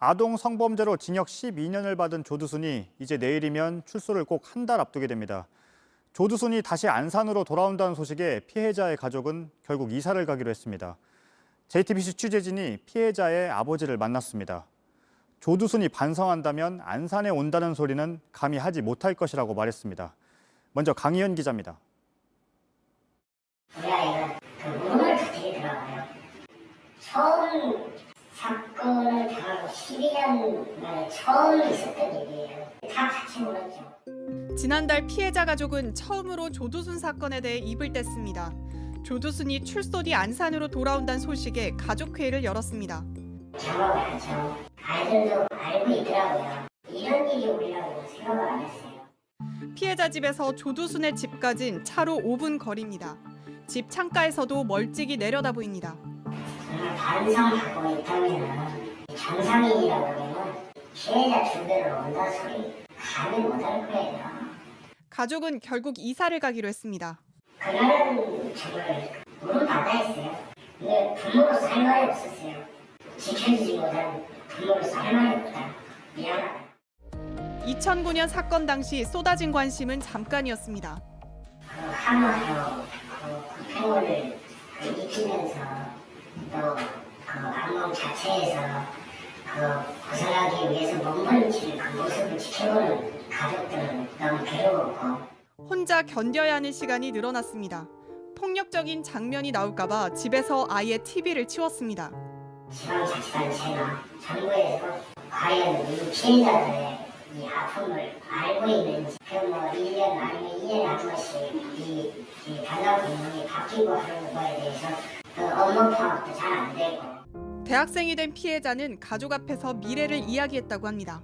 아동 성범죄로 징역 12년을 받은 조두순이 이제 내일이면 출소를 꼭 한 달 앞두게 됩니다. 조두순이 다시 안산으로 돌아온다는 소식에 피해자의 가족은 결국 이사를 가기로 했습니다. JTBC 취재진이 피해자의 아버지를 만났습니다. 조두순이 반성한다면 안산에 온다는 소리는 감히 하지 못할 것이라고 말했습니다. 먼저 강희연 기자입니다. 우리 아이가 그 문을 닫히게 들어가요. 처음 사건을 당하고 12년 만에 처음 있었던 일이에요. 다 같이 울었죠. 지난달 피해자 가족은 처음으로 조두순 사건에 대해 입을 뗐습니다. 조두순이 출소 뒤 안산으로 돌아온다는 소식에 가족회의를 열었습니다. 장담을 하죠. 아이들도 알고 있더라고요. 이런 일이 오리라고 생각을 안 했어요. 피해자 집에서 조두순의 집까진 차로 5분 거리입니다. 집 창가에서도 멀찍이 내려다 보입니다. 정말 반성하고 있다면 정상인이라고 하면 피해자 주변으로 온다 소리 감히 못할 거예요. 가족은 결국 이사를 가기로 했습니다. 그날은 정말 울음 바다였어요. 근데 부모로서 할 말이 없었어요. 지켜주지 못한 부모로서 할 말이 없다. 미안하다. 2009년 사건 당시 쏟아진 관심은 잠깐이었습니다. 그 한마디로 그 구평을 입히면서 또 그 악몽 자체에서 그 벗어나기 위해서 몸부림치는 그 모습을 지켜보는 가족들은 너무 괴로웠고 혼자 견뎌야 하는 시간이 늘어났습니다. 폭력적인 장면이 나올까 봐 집에서 아예 TV를 치웠습니다. 지방자치단체나 정부에서 과연 이 피해자들의 이 아픔을 알고 있는지 그뭐 1년 아니면 2년에 한 번씩 이 담당 공무원이 바뀌고 하는 거에 대해서 그 업무 파악도 잘 안 되고 대학생이 된 피해자는 가족 앞에서 미래를 이야기했다고 합니다.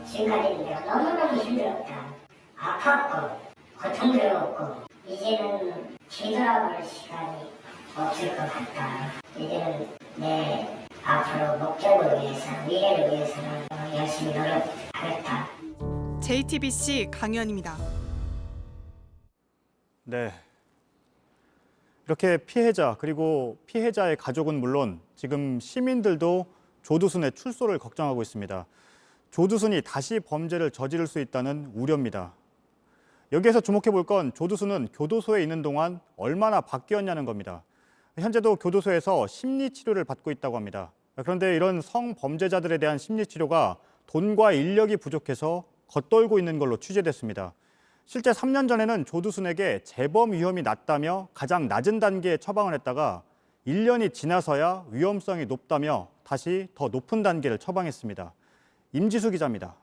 지금까지 내가 너무너무 힘들었다. 아팠고 고통스러웠고 이제는 뒤돌아볼 시간이 없을 것 같다. 이제는 내 앞으로 목적을 위해서 미래를 위해서는 열심히 노력하겠다. JTBC 강연입니다. 네. 이렇게 피해자 그리고 피해자의 가족은 물론 지금 시민들도 조두순의 출소를 걱정하고 있습니다. 조두순이 다시 범죄를 저지를 수 있다는 우려입니다. 여기에서 주목해 볼 건 조두순은 교도소에 있는 동안 얼마나 바뀌었냐는 겁니다. 현재도 교도소에서 심리치료를 받고 있다고 합니다. 그런데 이런 성범죄자들에 대한 심리치료가 돈과 인력이 부족해서 겉돌고 있는 걸로 취재됐습니다. 실제 3년 전에는 조두순에게 재범 위험이 낮다며 가장 낮은 단계에 처방을 했다가 1년이 지나서야 위험성이 높다며 다시 더 높은 단계를 처방했습니다. 임지수 기자입니다.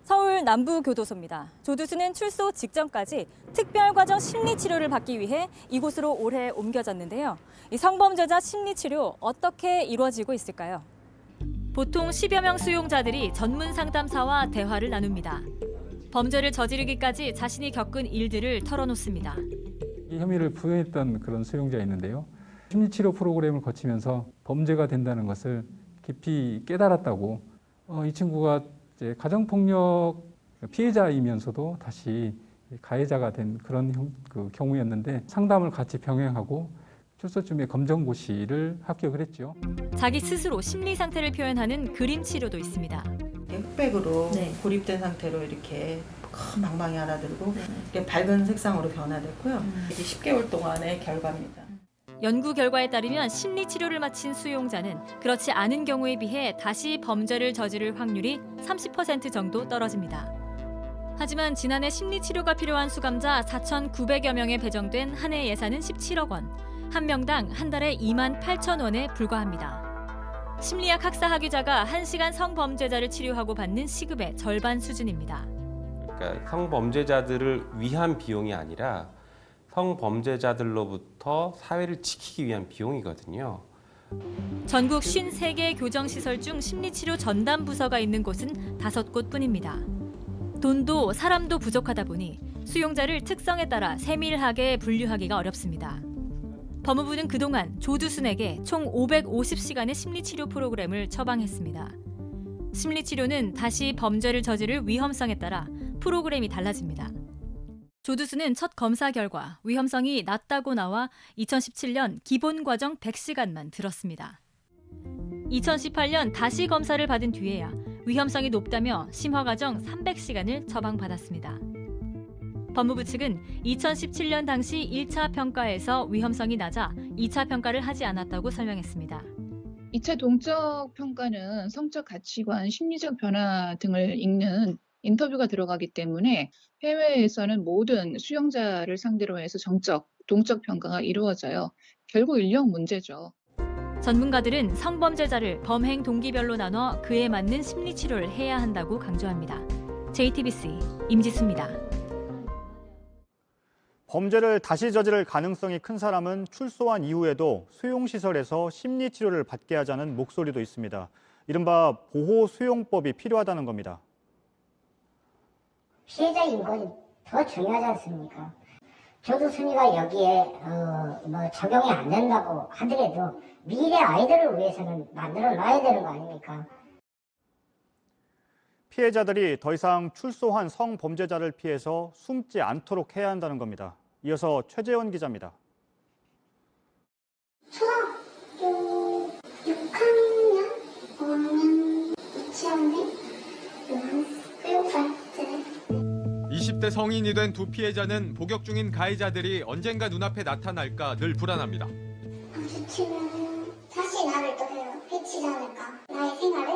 서울 남부교도소입니다. 조두순은 출소 직전까지 특별과정 심리치료를 받기 위해 이곳으로 올해 옮겨졌는데요. 이 성범죄자 심리치료 어떻게 이루어지고 있을까요? 보통 10여 명 수용자들이 전문 상담사와 대화를 나눕니다. 범죄를 저지르기까지 자신이 겪은 일들을 털어놓습니다. 이 혐의를 부인했던 그런 수용자가 있는데요. 심리치료 프로그램을 거치면서 범죄가 된다는 것을 깊이 깨달았다고 이 친구가 이제 가정폭력 피해자이면서도 다시 가해자가 된 그런 경우였는데 상담을 같이 병행하고 출소쯤에 검정고시를 합격을 했죠. 자기 스스로 심리 상태를 표현하는 그림 치료도 있습니다. 흑백으로 고립된 상태로 이렇게 큰 망망이 하나 들고 이렇게 밝은 색상으로 변화됐고요. 이게 10개월 동안의 결과입니다. 연구 결과에 따르면 심리 치료를 마친 수용자는 그렇지 않은 경우에 비해 다시 범죄를 저지를 확률이 30% 정도 떨어집니다. 하지만 지난해 심리 치료가 필요한 수감자 4,900여 명에 배정된 한 해 예산은 17억 원, 한 명당 한 달에 2만 8천 원에 불과합니다. 심리학 학사 학위자가 1시간 성범죄자를 치료하고 받는 시급의 절반 수준입니다. 그러니까 성범죄자들을 위한 비용이 아니라 성범죄자들로부터 사회를 지키기 위한 비용이거든요. 전국 53개 교정시설 중 심리치료 전담 부서가 있는 곳은 5곳뿐입니다. 돈도 사람도 부족하다 보니 수용자를 특성에 따라 세밀하게 분류하기가 어렵습니다. 법무부는 그동안 조두순에게 총 550시간의 심리치료 프로그램을 처방했습니다. 심리치료는 다시 범죄를 저지를 위험성에 따라 프로그램이 달라집니다. 조두순은 첫 검사 결과 위험성이 낮다고 나와 2017년 기본과정 100시간만 들었습니다. 2018년 다시 검사를 받은 뒤에야 위험성이 높다며 심화 과정 300시간을 처방받았습니다. 법무부 측은 2017년 당시 1차 평가에서 위험성이 낮아 2차 평가를 하지 않았다고 설명했습니다. 2차 동적 평가는 성적 가치관, 심리적 변화 등을 읽는 인터뷰가 들어가기 때문에 해외에서는 모든 수용자를 상대로 해서 정적, 동적 평가가 이루어져요. 결국 인력 문제죠. 전문가들은 성범죄자를 범행 동기별로 나눠 그에 맞는 심리 치료를 해야 한다고 강조합니다. JTBC 임지수입니다. 범죄를 다시 저지를 가능성이 큰 사람은 출소한 이후에도 수용시설에서 심리치료를 받게 하자는 목소리도 있습니다. 이른바 보호수용법이 필요하다는 겁니다. 피해자 인권이 더 중요하지 않습니까? 조두순이가 여기에 적용이 안 된다고 하더라도 미래 아이들을 위해서는 만들어 놔야 되는 거 아닙니까? 피해자들이 더 이상 출소한 성범죄자를 피해서 숨지 않도록 해야 한다는 겁니다. 이어서 최재원 기자입니다. 초등학교 6학년, 5학년 유치원생, 한 7살쯤. 20대 성인이 된 두 피해자는 복역 중인 가해자들이 언젠가 눈앞에 나타날까 늘 불안합니다. 마주치면 다시 나를 또 해치지 않을까. 나의 생활을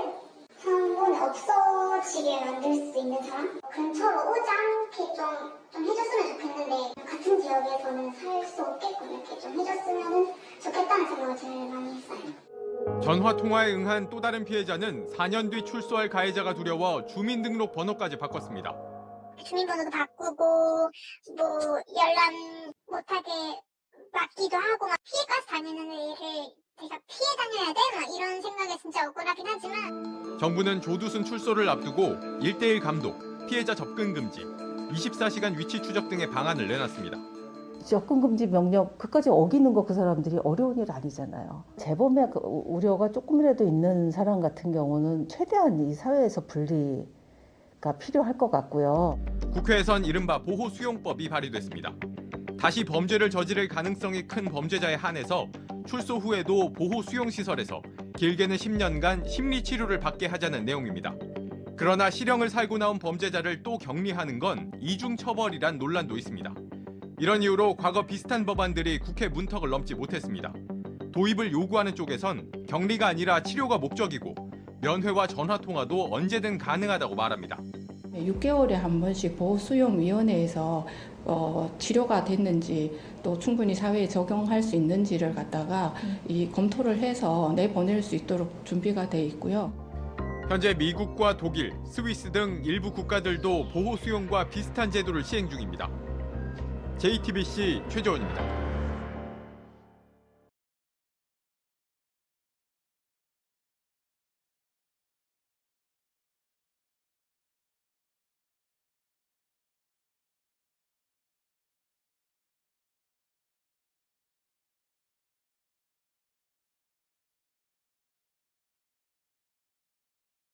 성본에 없어지게 만들 수 있는 사람? 근처로 오지 않게 좀 해줬으면 좋겠는데 같은 지역에서는 살 수 없게끔 이렇게 좀 해줬으면 좋겠다는 생각을 제일 많이 했어요. 전화 통화에 응한 또 다른 피해자는 4년 뒤 출소할 가해자가 두려워 주민등록 번호까지 바꿨습니다. 주민번호도 바꾸고 연락 못하게 막기도 하고 피해까지 다니는 애를 내가 피해 다녀야 돼? 이런 생각에 진짜 억울하긴 하지만 정부는 조두순 출소를 앞두고 1:1 감독, 피해자 접근 금지, 24시간 위치 추적 등의 방안을 내놨습니다. 접근 금지 명령 그까지 어기는 거 그 사람들이 어려운 일 아니잖아요. 재범의 그 우려가 조금이라도 있는 사람 같은 경우는 최대한 이 사회에서 분리가 필요할 것 같고요. 국회에선 이른바 보호수용법이 발의됐습니다. 다시 범죄를 저지를 가능성이 큰 범죄자에 한해서 출소 후에도 보호수용시설에서 길게는 10년간 심리치료를 받게 하자는 내용입니다. 그러나 실형을 살고 나온 범죄자를 또 격리하는 건 이중처벌이란 논란도 있습니다. 이런 이유로 과거 비슷한 법안들이 국회 문턱을 넘지 못했습니다. 도입을 요구하는 쪽에선 격리가 아니라 치료가 목적이고 면회와 전화통화도 언제든 가능하다고 말합니다. 6개월에 한 번씩 보호수용위원회에서 치료가 됐는지 또 충분히 사회에 적용할 수 있는지를 갖다가 이 검토를 해서 내보낼 수 있도록 준비가 돼 있고요. 현재 미국과 독일, 스위스 등 일부 국가들도 보호수용과 비슷한 제도를 시행 중입니다. JTBC 최재원입니다.